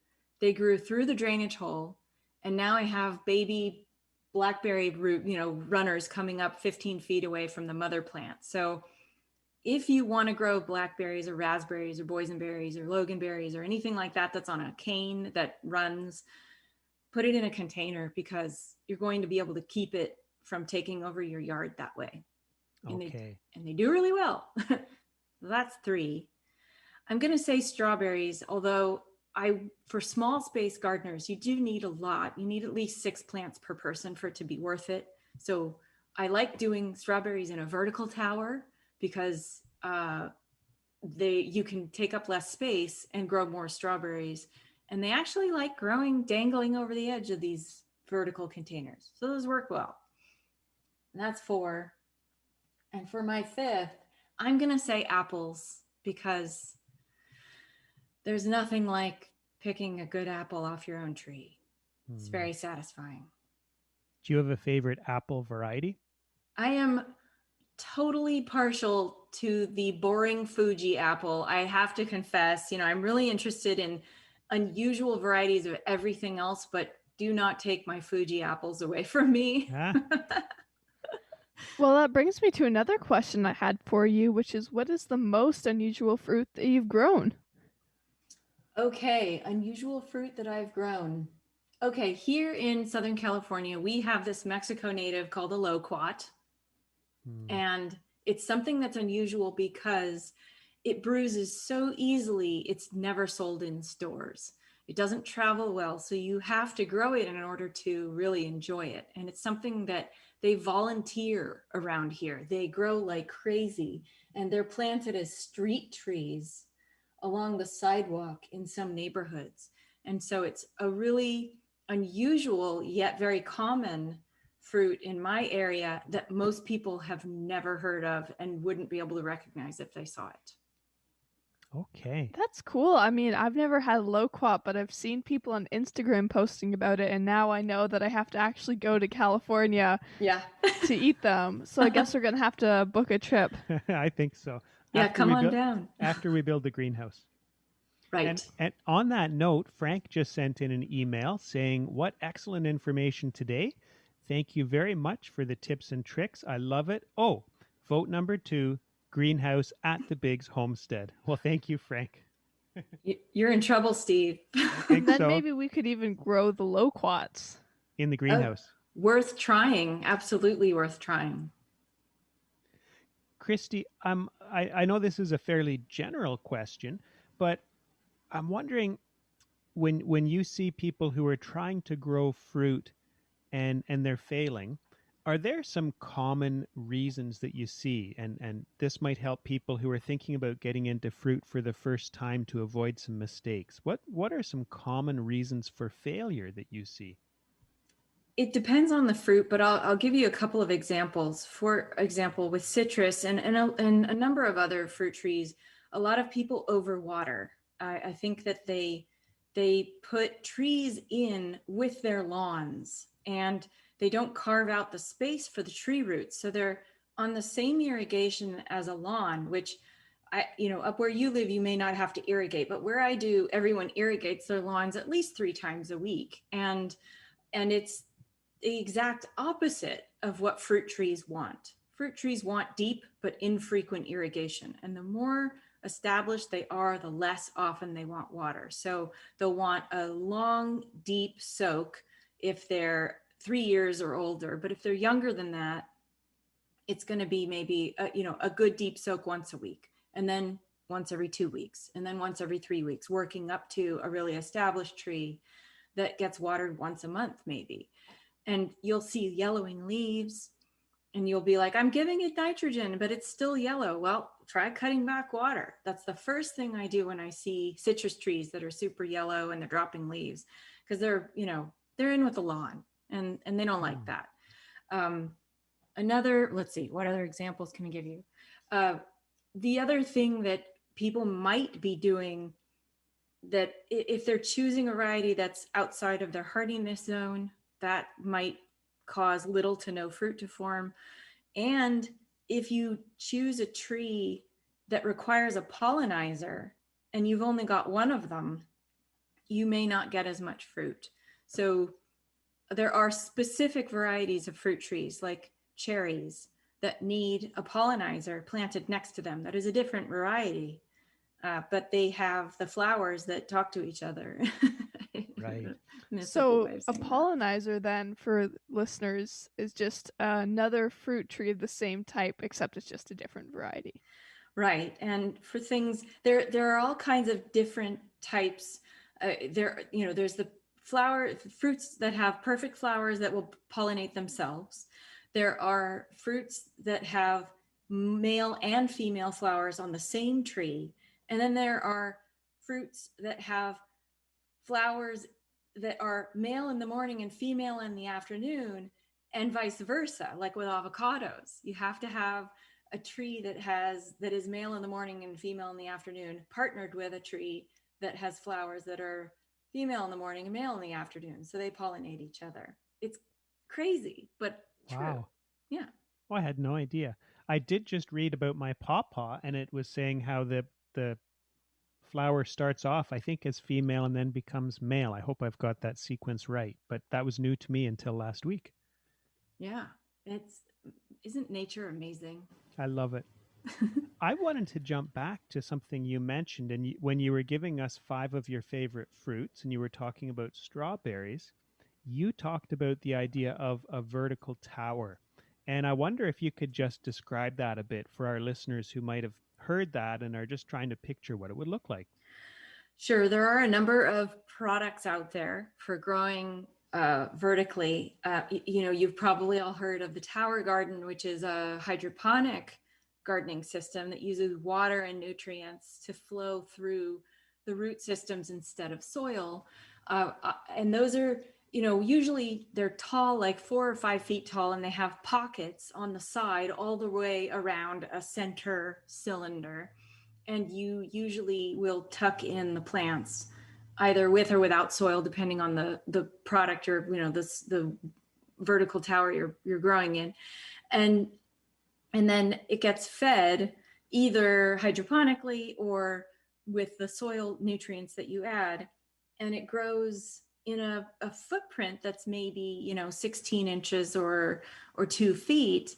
They grew through the drainage hole, and now I have baby blackberry root, runners coming up 15 feet away from the mother plant. So if you want to grow blackberries or raspberries or boysenberries or loganberries or anything like that that's on a cane that runs, put it in a container because you're going to be able to keep it from taking over your yard that way. Okay. And they do really well. That's 3. I'm going to say strawberries, although for small space gardeners, you do need a lot. You need at least 6 plants per person for it to be worth it. So I like doing strawberries in a vertical tower because you can take up less space and grow more strawberries. And they actually like growing dangling over the edge of these vertical containers. So those work well. And that's 4. And for my 5th, I'm going to say apples because there's nothing like picking a good apple off your own tree. It's very satisfying. Do you have a favorite apple variety? I am totally partial to the boring Fuji apple. I have to confess, I'm really interested in unusual varieties of everything else, but do not take my Fuji apples away from me. Ah. Well, that brings me to another question I had for you, which is what is the most unusual fruit that you've grown? Okay, unusual fruit that I've grown. Okay, here in Southern California, we have this Mexico native called a loquat. And it's something that's unusual because it bruises so easily, it's never sold in stores. It doesn't travel well, so you have to grow it in order to really enjoy it. And it's something that they volunteer around here. They grow like crazy, and they're planted as street trees along the sidewalk in some neighborhoods. And so it's a really unusual yet very common fruit in my area that most people have never heard of and wouldn't be able to recognize if they saw it. Okay. That's cool. I mean, I've never had loquat, but I've seen people on Instagram posting about it, and now I know that I have to actually go to California Yeah. to eat them. So I guess we're gonna have to book a trip. I think so. Yeah, come on down. After we build the greenhouse. Right. And on that note, Frank just sent in an email saying, "What excellent information today. Thank you very much for the tips and tricks. I love it. Oh, vote number 2, greenhouse at the Biggs homestead." Well, thank you, Frank. You're in trouble, Steve. I think Then so. maybe we could even grow the loquats In the greenhouse. Worth trying. Absolutely worth trying. Christy, I know this is a fairly general question, but I'm wondering, when you see people who are trying to grow fruit and they're failing, are there some common reasons that you see? And this might help people who are thinking about getting into fruit for the first time to avoid some mistakes. What are some common reasons for failure that you see? It depends on the fruit, but I'll give you a couple of examples. For example, with citrus and a number of other fruit trees, a lot of people overwater. I think that they put trees in with their lawns, and they don't carve out the space for the tree roots. So they're on the same irrigation as a lawn, which up where you live, you may not have to irrigate, but where I do, everyone irrigates their lawns at least 3 times a week. And it's the exact opposite of what fruit trees want. Fruit trees want deep but infrequent irrigation. And the more established they are, the less often they want water. So they'll want a long, deep soak if they're 3 years or older. But if they're younger than that, it's going to be maybe a good deep soak once a week, and then once every 2 weeks, and then once every 3 weeks, working up to a really established tree that gets watered once a month maybe. And you'll see yellowing leaves, and you'll be like, I'm giving it nitrogen, but it's still yellow. Well, try cutting back water. That's the first thing I do when I see citrus trees that are super yellow and they're dropping leaves, because they're in with the lawn, and they don't like that. Let's see, what other examples can I give you? The other thing that people might be doing, that if they're choosing a variety that's outside of their hardiness zone, that might cause little to no fruit to form. And if you choose a tree that requires a pollinizer and you've only got one of them, you may not get as much fruit. So there are specific varieties of fruit trees like cherries that need a pollinizer planted next to them. That is a different variety, but they have the flowers that talk to each other. Right. So a pollinizer then, for listeners, is just another fruit tree of the same type, except it's just a different variety. Right. And for things, there are all kinds of different types. There's the fruits that have perfect flowers that will pollinate themselves. There are fruits that have male and female flowers on the same tree. And then there are fruits that have flowers that are male in the morning and female in the afternoon, and vice versa. Like with avocados, you have to have a tree that is male in the morning and female in the afternoon, partnered with a tree that has flowers that are female in the morning and male in the afternoon. So they pollinate each other. It's crazy, but true. Wow. Yeah. Well, I had no idea. I did just read about my pawpaw, and it was saying how the flower starts off, I think, as female and then becomes male. I hope I've got that sequence right, but that was new to me until last week. Yeah. Isn't nature amazing? I love it. I wanted to jump back to something you mentioned, and when you were giving us 5 of your favorite fruits and you were talking about strawberries, you talked about the idea of a vertical tower. And I wonder if you could just describe that a bit for our listeners who might have heard that and are just trying to picture what it would look like. Sure, there are a number of products out there for growing vertically. You've probably all heard of the tower garden, which is a hydroponic gardening system that uses water and nutrients to flow through the root systems instead of soil. And those are, usually they're tall, like 4 or 5 feet tall, and they have pockets on the side all the way around a center cylinder. And you usually will tuck in the plants either with or without soil, depending on the product or, the vertical tower you're growing in. And then it gets fed either hydroponically or with the soil nutrients that you add. And it grows in a footprint that's maybe, 16 inches or 2 feet,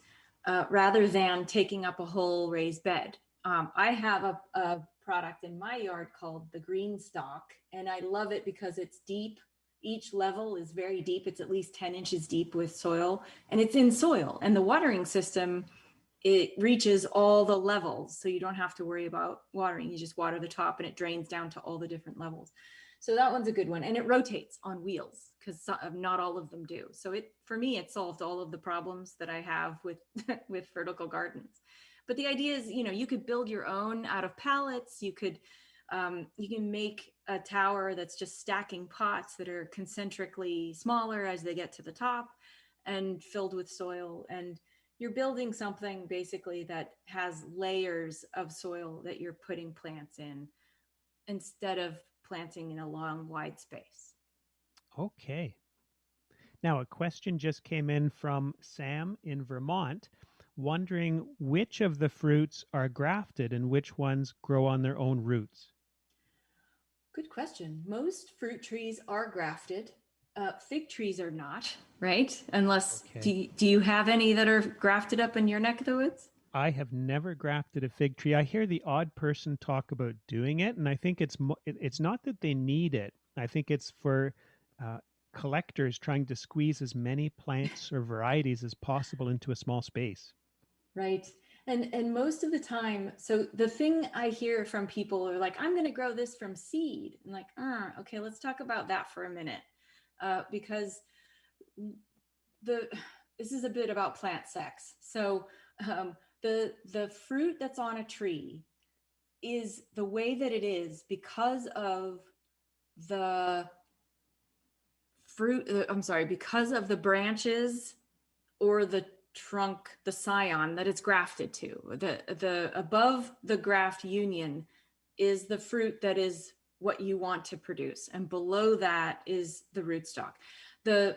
rather than taking up a whole raised bed. I have a product in my yard called the green stalk, and I love it because it's deep. Each level is very deep. It's at least 10 inches deep with soil, and it's in soil. And the watering system, it reaches all the levels. So you don't have to worry about watering. You just water the top and it drains down to all the different levels. So that one's a good one. And it rotates on wheels because not all of them do. So for me, it solved all of the problems that I have with, with vertical gardens. But the idea is, you could build your own out of pallets. You can make a tower that's just stacking pots that are concentrically smaller as they get to the top and filled with soil. And you're building something basically that has layers of soil that you're putting plants in instead of planting in a long, wide space. Okay. Now, a question just came in from Sam in Vermont, wondering which of the fruits are grafted and which ones grow on their own roots. Good question. Most fruit trees are grafted. Fig trees are not, right? Unless, Okay. do you have any that are grafted up in your neck of the woods? I have never grafted a fig tree. I hear the odd person talk about doing it, and I think it's not that they need it. I think it's for collectors trying to squeeze as many plants or varieties as possible into a small space. Right. And most of the time, so the thing I hear from people are like, I'm going to grow this from seed. I'm like, okay, let's talk about that for a minute. Because this is a bit about plant sex. So the fruit that's on a tree is the way that it is because of the because of the branches or the trunk, the scion that it's grafted to. The above the graft union is the fruit that is what you want to produce, and below that is the rootstock. The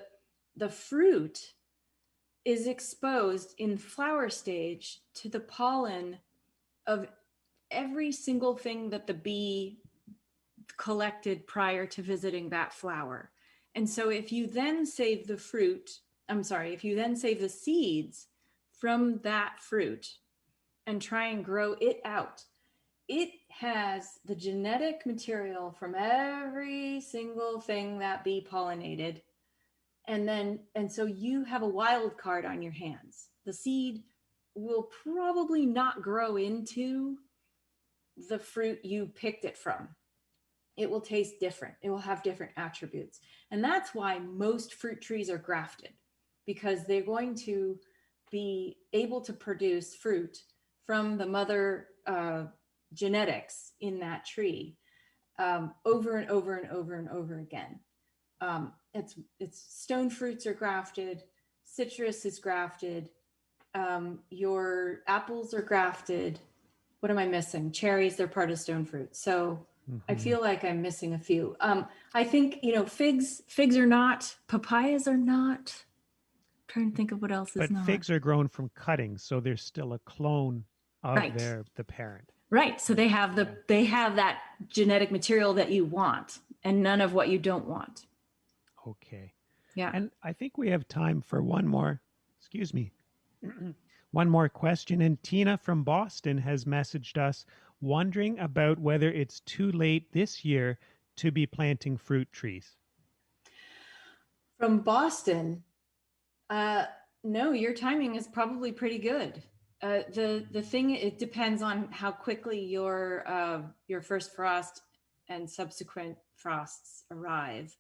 fruit is exposed in flower stage to the pollen of every single thing that the bee collected prior to visiting that flower. And so if you then save the seeds from that fruit and try and grow it out, it has the genetic material from every single thing that bee pollinated. And so you have a wild card on your hands. The seed will probably not grow into the fruit you picked it from. It will taste different. It will have different attributes. And that's why most fruit trees are grafted, because they're going to be able to produce fruit from the mother genetics in that tree over and over and over and over again. It's stone fruits are grafted, citrus is grafted, your apples are grafted. What am I missing? Cherries, they're part of stone fruit. So I feel like I'm missing a few. I think, figs are not, papayas are not. I'm trying to think of what else is not. But figs are grown from cuttings, so there's still a clone of the parent. Right. So they have that genetic material that you want and none of what you don't want. Okay. Yeah. And I think we have time for one more question. And Tina from Boston has messaged us wondering about whether it's too late this year to be planting fruit trees. From Boston, no, your timing is probably pretty good. The thing, it depends on how quickly your first frost and subsequent frosts arrive.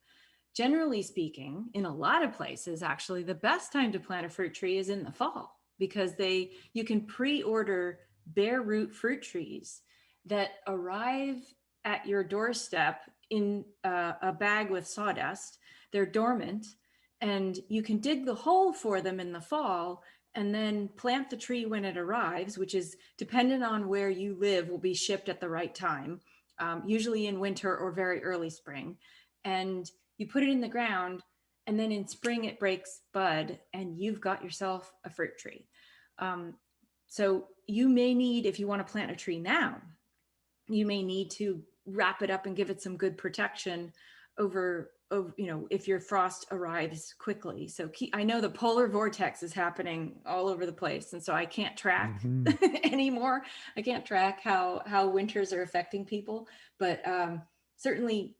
Generally speaking, in a lot of places, actually, the best time to plant a fruit tree is in the fall, because you can pre-order bare root fruit trees that arrive at your doorstep in a bag with sawdust. They're dormant, and you can dig the hole for them in the fall and then plant the tree when it arrives, which is dependent on where you live, will be shipped at the right time, usually in winter or very early spring. And you put it in the ground, and then in spring it breaks bud, and you've got yourself a fruit tree. So you may need, if you want to plant a tree now, you may need to wrap it up and give it some good protection over, if your frost arrives quickly. So I know the polar vortex is happening all over the place, and so I can't track anymore. I can't track how winters are affecting people, but certainly,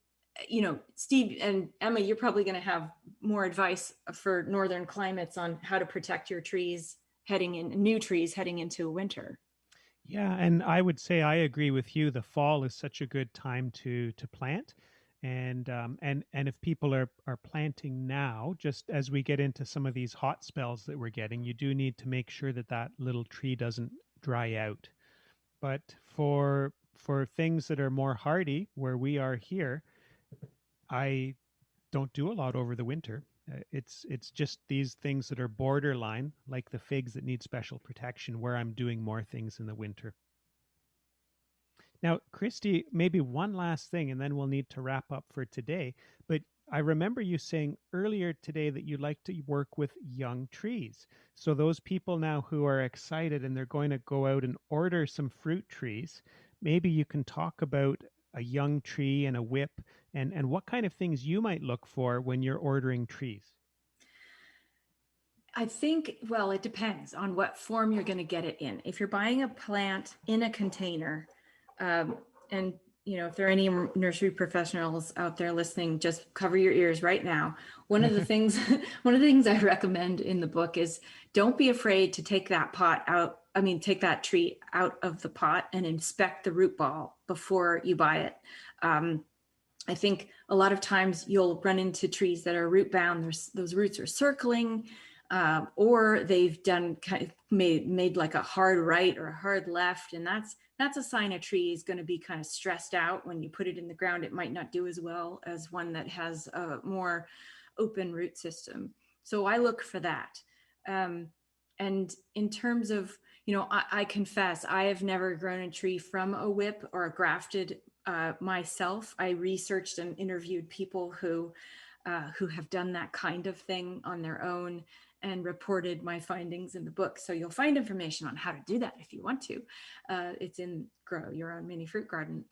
Steve and Emma, you're probably going to have more advice for northern climates on how to protect your trees new trees heading into winter. Yeah, and I would say I agree with you. The fall is such a good time to plant, and if people are planting now, just as we get into some of these hot spells that we're getting, you do need to make sure that that little tree doesn't dry out. But for things that are more hardy, where we are here, I don't do a lot over the winter. It's just these things that are borderline, like the figs that need special protection, where I'm doing more things in the winter. Now, Christy, maybe one last thing, and then we'll need to wrap up for today. But I remember you saying earlier today that you like to work with young trees. So those people now who are excited and they're going to go out and order some fruit trees, maybe you can talk about a young tree and a whip, and what kind of things you might look for when you're ordering trees. I think, well, it depends on what form you're going to get it in. If you're buying a plant in a container, and if there are any nursery professionals out there listening, just cover your ears right now. One of the things I recommend in the book is don't be afraid to take that take that tree out of the pot and inspect the root ball before you buy it. I think a lot of times you'll run into trees that are root bound. Those roots are circling, or they've done made like a hard right or a hard left, and that's a sign a tree is going to be kind of stressed out. When you put it in the ground, it might not do as well as one that has a more open root system. So I look for that. And in terms of, I confess, I have never grown a tree from a whip or grafted myself. I researched and interviewed people who have done that kind of thing on their own and reported my findings in the book. So you'll find information on how to do that if you want to. It's in Grow Your Own Mini Fruit Garden.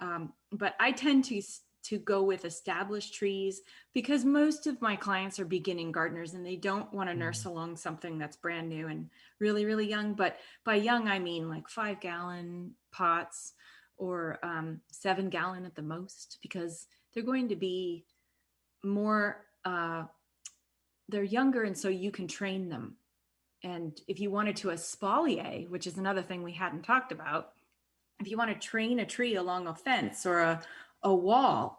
But I tend to go with established trees because most of my clients are beginning gardeners and they don't want to nurse along something that's brand new and really, really young. But by young, I mean like 5-gallon pots or 7-gallon at the most, because they're going to be more, they're younger, and so you can train them. And if you wanted to espalier, which is another thing we hadn't talked about, if you want to train a tree along a fence or a wall,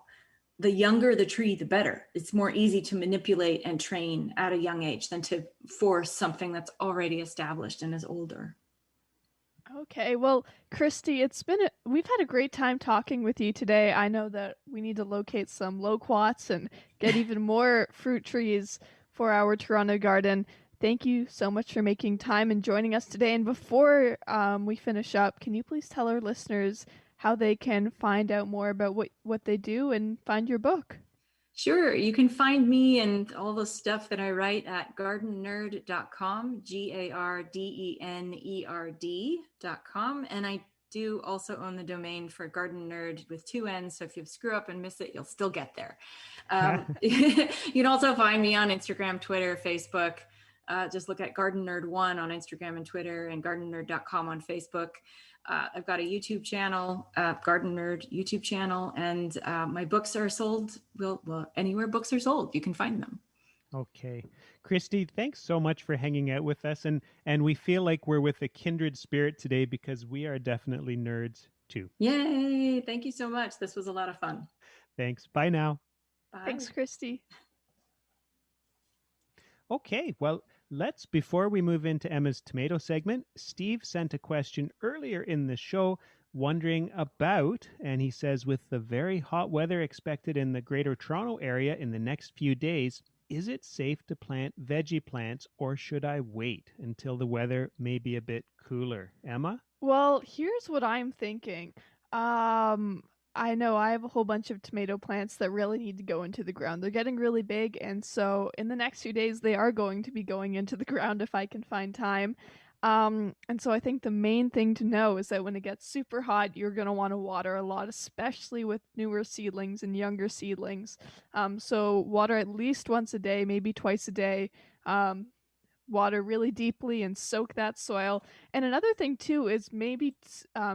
the younger the tree, the better. It's more easy to manipulate and train at a young age than to force something that's already established and is older. Okay, well, Christy, we've had a great time talking with you today. I know that we need to locate some loquats and get even more fruit trees for our Toronto garden. Thank you so much for making time and joining us today. And before we finish up, can you please tell our listeners how they can find out more about what they do and find your book? Sure. You can find me and all the stuff that I write at gardennerd.com, GARDENERD.com. And I do also own the domain for Garden Nerd with 2 N's. So if you screw up and miss it, you'll still get there. You can also find me on Instagram, Twitter, Facebook. Just look at Garden Nerd 1 on Instagram and Twitter, and gardennerd.com on Facebook. I've got a YouTube channel, Garden Nerd YouTube channel, and my books are sold. Well, anywhere books are sold, you can find them. Okay. Christy, thanks so much for hanging out with us. And we feel like we're with a kindred spirit today because we are definitely nerds too. Yay! Thank you so much. This was a lot of fun. Thanks. Bye now. Bye. Thanks, Christy. Okay, well, before we move into Emma's tomato segment, Steve sent a question earlier in the show wondering about, and he says, with the very hot weather expected in the Greater Toronto area in the next few days, is it safe to plant veggie plants or should I wait until the weather may be a bit cooler? Emma? Well, here's what I'm thinking. I know I have a whole bunch of tomato plants that really need to go into the ground. They're getting really big, and so in the next few days, they are going to be going into the ground if I can find time. And so I think the main thing to know is that when it gets super hot, you're going to want to water a lot, especially with newer seedlings and younger seedlings. So water at least once a day, maybe twice a day. Water really deeply and soak that soil. And another thing too is maybe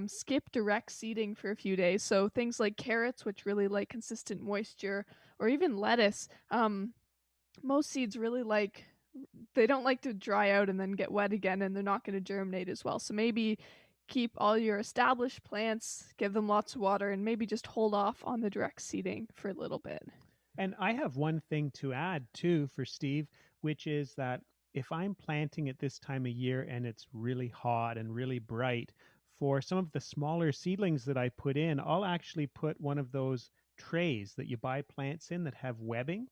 skip direct seeding for a few days. So things like carrots, which really like consistent moisture, or even lettuce. Most seeds really they don't like to dry out and then get wet again, and they're not going to germinate as well. So maybe keep all your established plants, give them lots of water, and maybe just hold off on the direct seeding for a little bit. And I have one thing to add too for Steve, which is that if I'm planting at this time of year and it's really hot and really bright, for some of the smaller seedlings that I put in, I'll actually put one of those trays that you buy plants in that have webbing.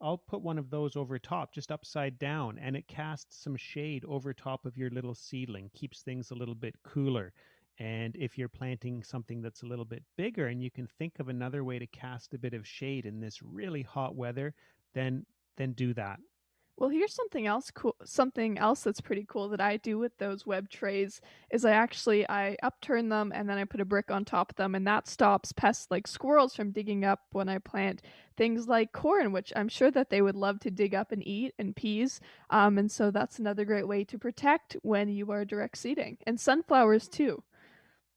I'll put one of those over top, just upside down, and it casts some shade over top of your little seedling, keeps things a little bit cooler. And if you're planting something that's a little bit bigger and you can think of another way to cast a bit of shade in this really hot weather, then do that. Well, here's something else cool. Something else that's pretty cool that I do with those web trays is I upturn them and then I put a brick on top of them, and that stops pests like squirrels from digging up when I plant things like corn, which I'm sure that they would love to dig up and eat, and peas. And so that's another great way to protect when you are direct seeding, and sunflowers too.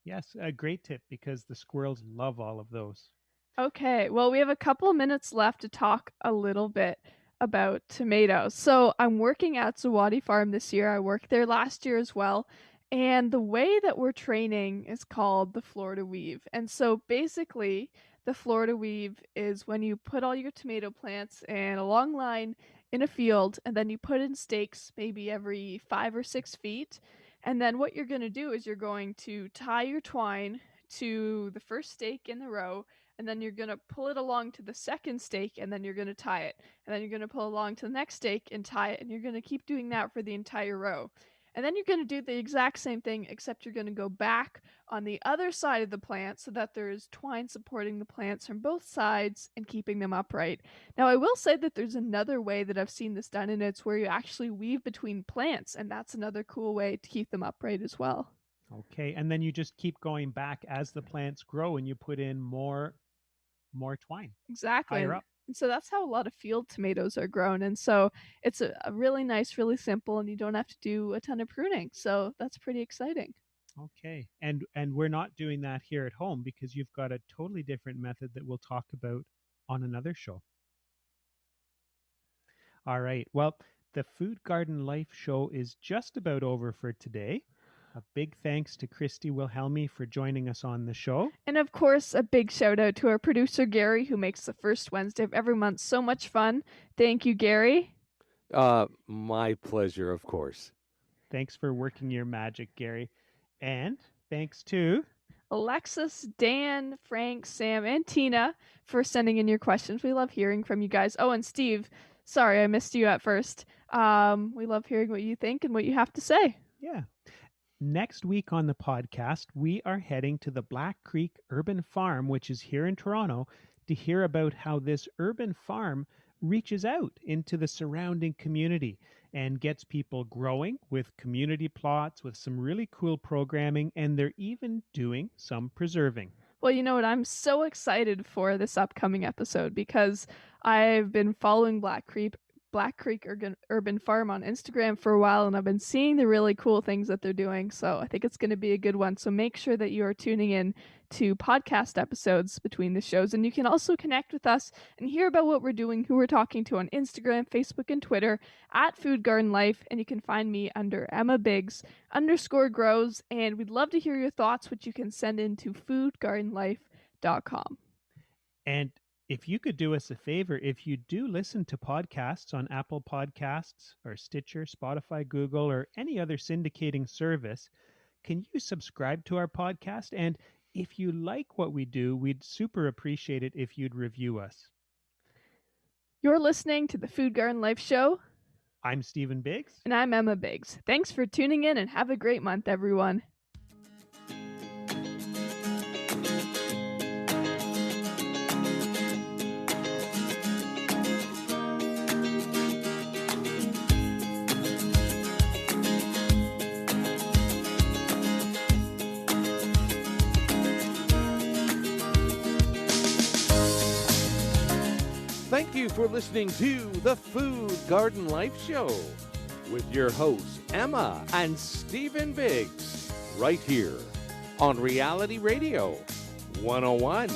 Yes, a great tip because the squirrels love all of those. Okay, well, we have a couple of minutes left to talk a little bit about tomatoes. So I'm working at Zawadi Farm this year. I worked there last year as well. And the way that we're training is called the Florida Weave. And so basically, the Florida Weave is when you put all your tomato plants in a long line in a field, and then you put in stakes maybe every 5 or 6 feet. And then what you're going to do is you're going to tie your twine to the first stake in the row, and then you're going to pull it along to the second stake, and then you're going to tie it, and then you're going to pull along to the next stake and tie it, and you're going to keep doing that for the entire row. And then you're going to do the exact same thing, except you're going to go back on the other side of the plant so that there's twine supporting the plants from both sides and keeping them upright. Now, I will say that there's another way that I've seen this done, and it's where you actually weave between plants, and that's another cool way to keep them upright as well. Okay, and then you just keep going back as the plants grow and you put in more twine. Exactly. Higher up. And so that's how a lot of field tomatoes are grown. And so it's a really nice, really simple, and you don't have to do a ton of pruning. So that's pretty exciting. Okay. And we're not doing that here at home because you've got a totally different method that we'll talk about on another show. All right. Well, the Food Garden Life show is just about over for today. A big thanks to Christy Wilhelmi for joining us on the show. And of course, a big shout out to our producer, Gary, who makes the first Wednesday of every month so much fun. Thank you, Gary. My pleasure, of course. Thanks for working your magic, Gary. And thanks to Alexis, Dan, Frank, Sam, and Tina for sending in your questions. We love hearing from you guys. Oh, and Steve, sorry I missed you at first. We love hearing what you think and what you have to say. Yeah. Next week on the podcast, we are heading to the Black Creek Urban Farm, which is here in Toronto, to hear about how this urban farm reaches out into the surrounding community and gets people growing with community plots, with some really cool programming, and they're even doing some preserving. Well, you know what? I'm so excited for this upcoming episode because I've been following Black Creek Black Creek Urban Farm on Instagram for a while, and I've been seeing the really cool things that they're doing. So I think it's going to be a good one. So make sure that you are tuning in to podcast episodes between the shows. And you can also connect with us and hear about what we're doing, who we're talking to on Instagram, Facebook, and Twitter at Food Garden Life. And you can find me under Emma Biggs _grows. And we'd love to hear your thoughts, which you can send in to foodgardenlife.com. And if you could do us a favor, if you do listen to podcasts on Apple Podcasts or Stitcher, Spotify, Google, or any other syndicating service, can you subscribe to our podcast? And if you like what we do, we'd super appreciate it if you'd review us. You're listening to the Food Garden Life Show. I'm Stephen Biggs. And I'm Emma Biggs. Thanks for tuning in and have a great month, everyone. Thank you for listening to the Food Garden Life Show with your hosts, Emma and Stephen Biggs, right here on Reality Radio 101.